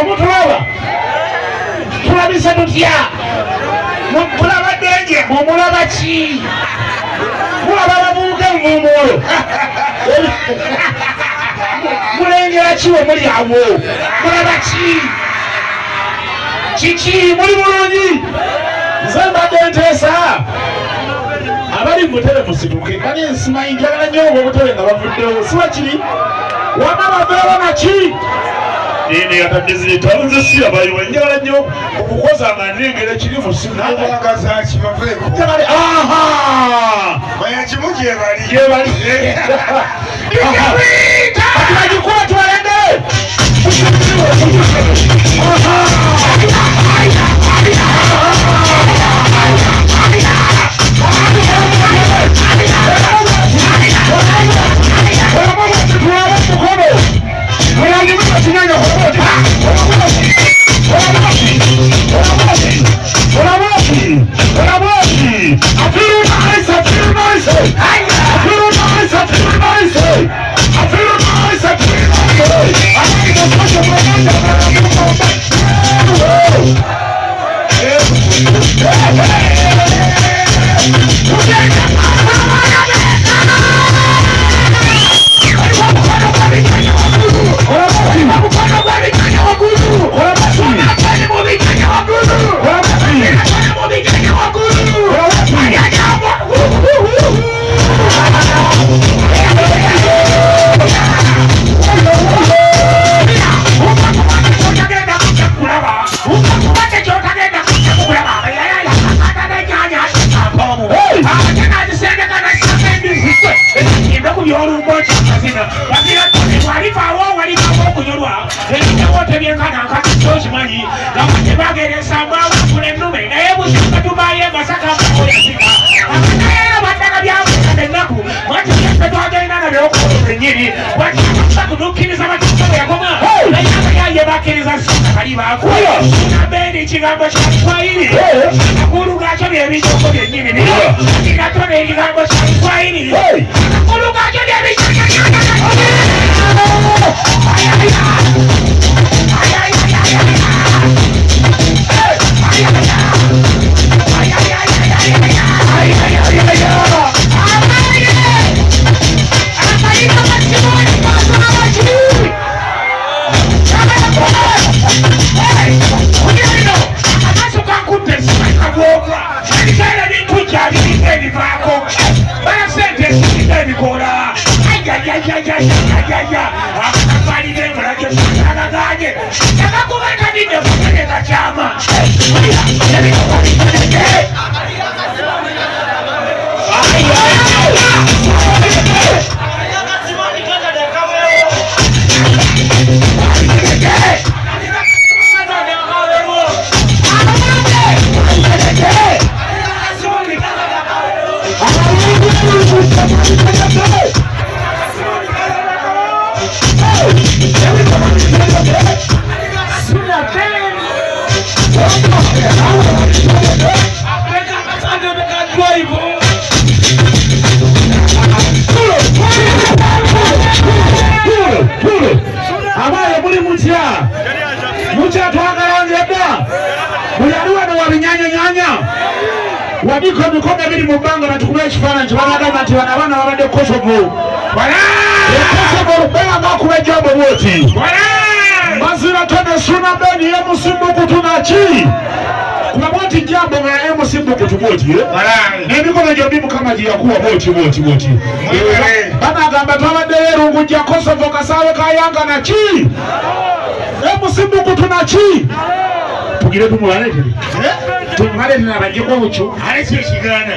omutulaba tulabisa tutya mulaba denje mumulaba ki mulaba bavubuka envuumu oyo mulengera ki we muli awo mulaba ki kiki muli bulungi nze mbadde nteesa abali mutebe musituke kale ensimanyi njagala nnyo obwo obutebe nga bavuddewo siwa kiri wama baveewo naki nene yatadde tonze si abayiwa njagala nnyo okukoza amandengera kiri mu bayakimu gyebali bagikuba twalende Suuna Ben ekigambo kya Kiswahili akulu gaakyo byebijoko byennyini katono ekigambo kya Kiswahili akulu gaakyo abaye muli mutya twagalanzedda buli ali wano wabinyanyanyanya wabiko emikono ebiri mu bbanga batukube ekifaananyi kyebagamba nti bano abaana babadde Kosovo Kosovo Lubega ng'akuba ejjambo bwoti Mbaziira Tonny Suuna Ben ye musimbukutu naki kulaba nti jambo nga ye musimbukutu bwoti n'emikono gyombi Mukama gye yakuwa bwoti banagamba twabaddeyo erungujja Kosovo kasaawe kayanga naki ye musimbukutu naki tugire tumubalete tumubalete abajjeko obucu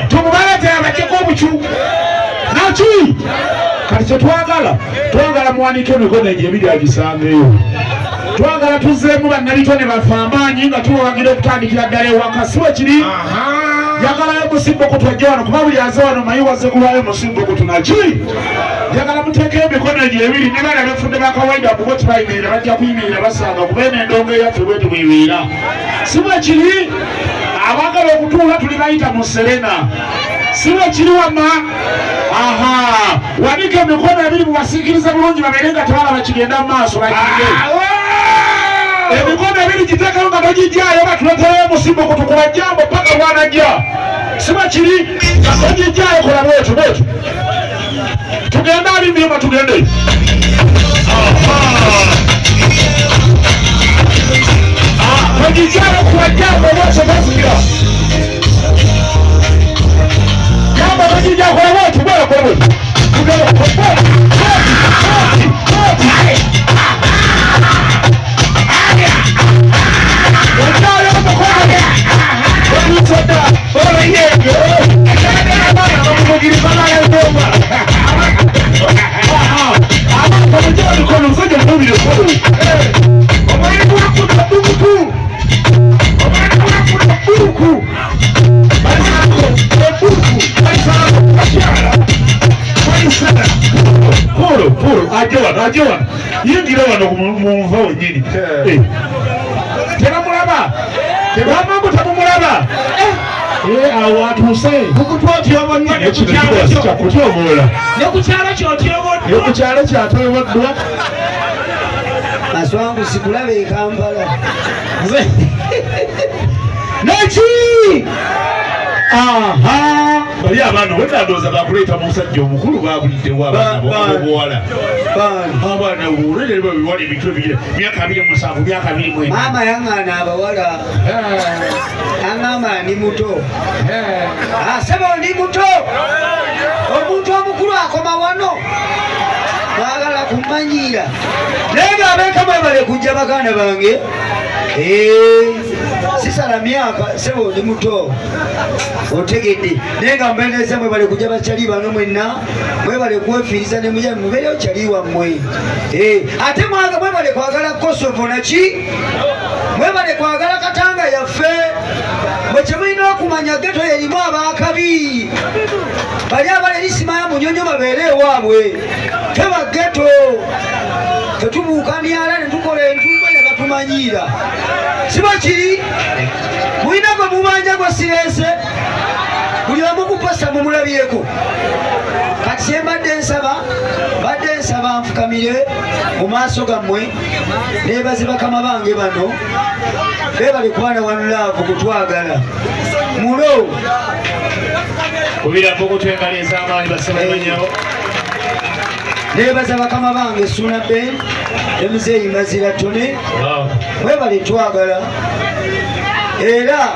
tumubalete abajjeko obucu naki kati kyetwagala muwanike emikono egyo ebiri agisangeyo twagala tuzzeemu bannabitone bafe amaanyi nga tuwagira okutandikira ddala ewaka siwe kiri jagalayo musimbukutu ajje wano kuba buli aze wano mayi wazze kubayo musimbukutu naki jagala muteekeyo emikono egyo ebiri ne bala befudde bakawaida kuba tibayimirira bajja kuyimirira basanga kuba eno endongo eyaffe bwe tubwibiira siwe kiri abagala okutuula tuli bayita mu Serena siwe kiri wama wanike emikono ebiri mubasiikiriza bulungi babeere nga tebalaba kigenda mu maaso bakige Emikono ebiri giteka nga togijjayo batuletereyo musimbo kutukuba jambo paka bwanajja. Siba kiri nga togijjayo kola bwetyo bwetyo. Tugenda ali myuma tugende. Togijjayo kuba jambo bwetyo bwetyo. Jambo togijjayo kola bwetyo bwetyo. Ajoa yingira wano mumva wenyini temulaba temulaba awo atuse kukutwotyobonya nekutyobola nekukyalo kyatoboddwa aswangu sikulaba ekambala neki bali abaana wenadoza bakuleeta musajja omukulu babuliddewo abaana abaana olere babiwala ebintu ebigire myaka 27 myaka 24 maama yaŋŋaana abawala aŋŋamba ndi muto asaba ndi muto omuntu omukulu akoma wano mwagala kumanyiira naye ngaabeeka mwebale kujja baganda bange sisala myaka sebo ndi muto otegedde naye nga mbeneza mwebale kujja bakyali bano mwenna mwebale kwefiiriza ne mujja mubeerewo kyali wammwe ate mwebale kwagala Kosovo naki mwebale kwagala Katanga yaffe bwe kyemulina okumanya geto erimu abakabi bali abala erisimaya munyonyo babeere ewaabwe teba geto tetubuukaniala ne tukola entumbe ne batumanyiira siba kiri mulina gwe mubanja gwe sireese buli omu kupasa mumulabyeko kati kye mbadde nsaba nfukamire mu maaso gammwe neebaze bakama bange bano beebale kubana wanulaavu kutwagala mulo kubirako okutwengaliza amaanyi basebamanyawo neebaza bakama bange Suuna Ben ne Muzeeyi Mbaziira Tonny mwebale twagala era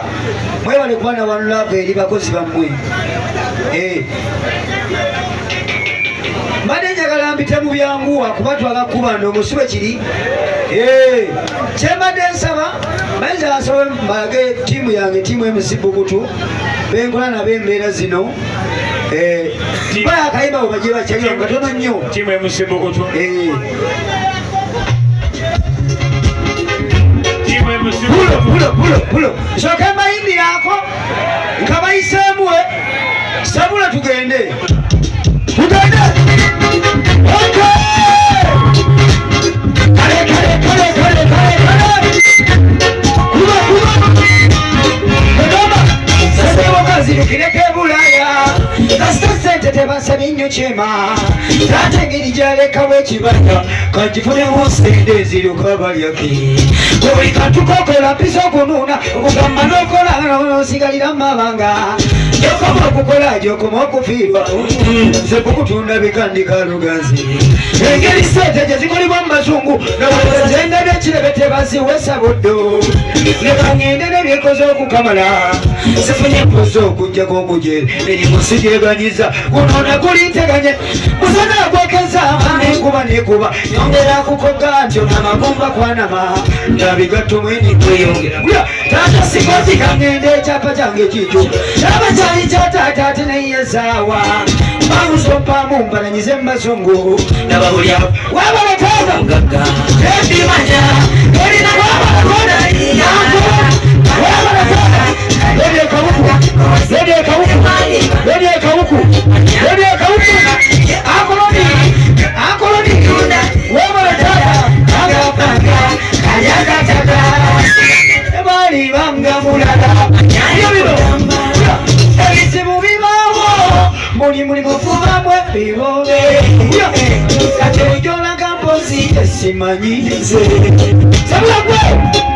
mwebale kubana wanulaavu eri bakozi bammwe mbadde njagala mpite mu byanguwa kuba twagala kubanda omusibe kiri kyembadde nsaba bayinza nsabe mbalage ttiimu yange ttiimu emusibukutu benkola nabo embeera zino baya akayimba bwe bagiye bakyaliwo katono nnyo ttiimu emusibukutu nsooke mbayimbirako nga bayiseemue sabula tugende zirukireko ebulaya kasita sente tebasabye nnyo kyema taata engeri gyalekawo ekibanja kagifunemu sente eziruka balyaki buli katukokola mpisa okunuuna okugamba n'okola nosigalira mu mabanga gyokoma okukola gyokoma okufiirwa nze kukutunda bikandika luganzi engeri sente gye zikolibwa mu bazungu nowezendabye ekirebe tebaziwesa buddo ne bangende nebyekoze okukamala sifunye mpozi okujjako okujere eri musigeganyiza kunoona kulinteganye musana gwekeza nenkuba nekuba nyongera kukoga nti onamagumba kwanama nabigatto mweni kweyongera taata sikoti kangende ekyapa kyange kikyo aba kyali kyataata ate neyezaawa bamusompamu mbalanyize mubazungu nababulya wabaletaza mugagga endimanya erina wabalakoda wabaletaza ebali banga mulala ebizibu bibaawo muli mufuba mwe bibobe kati ojolanga mpo mukozi esimanyize sabula gwe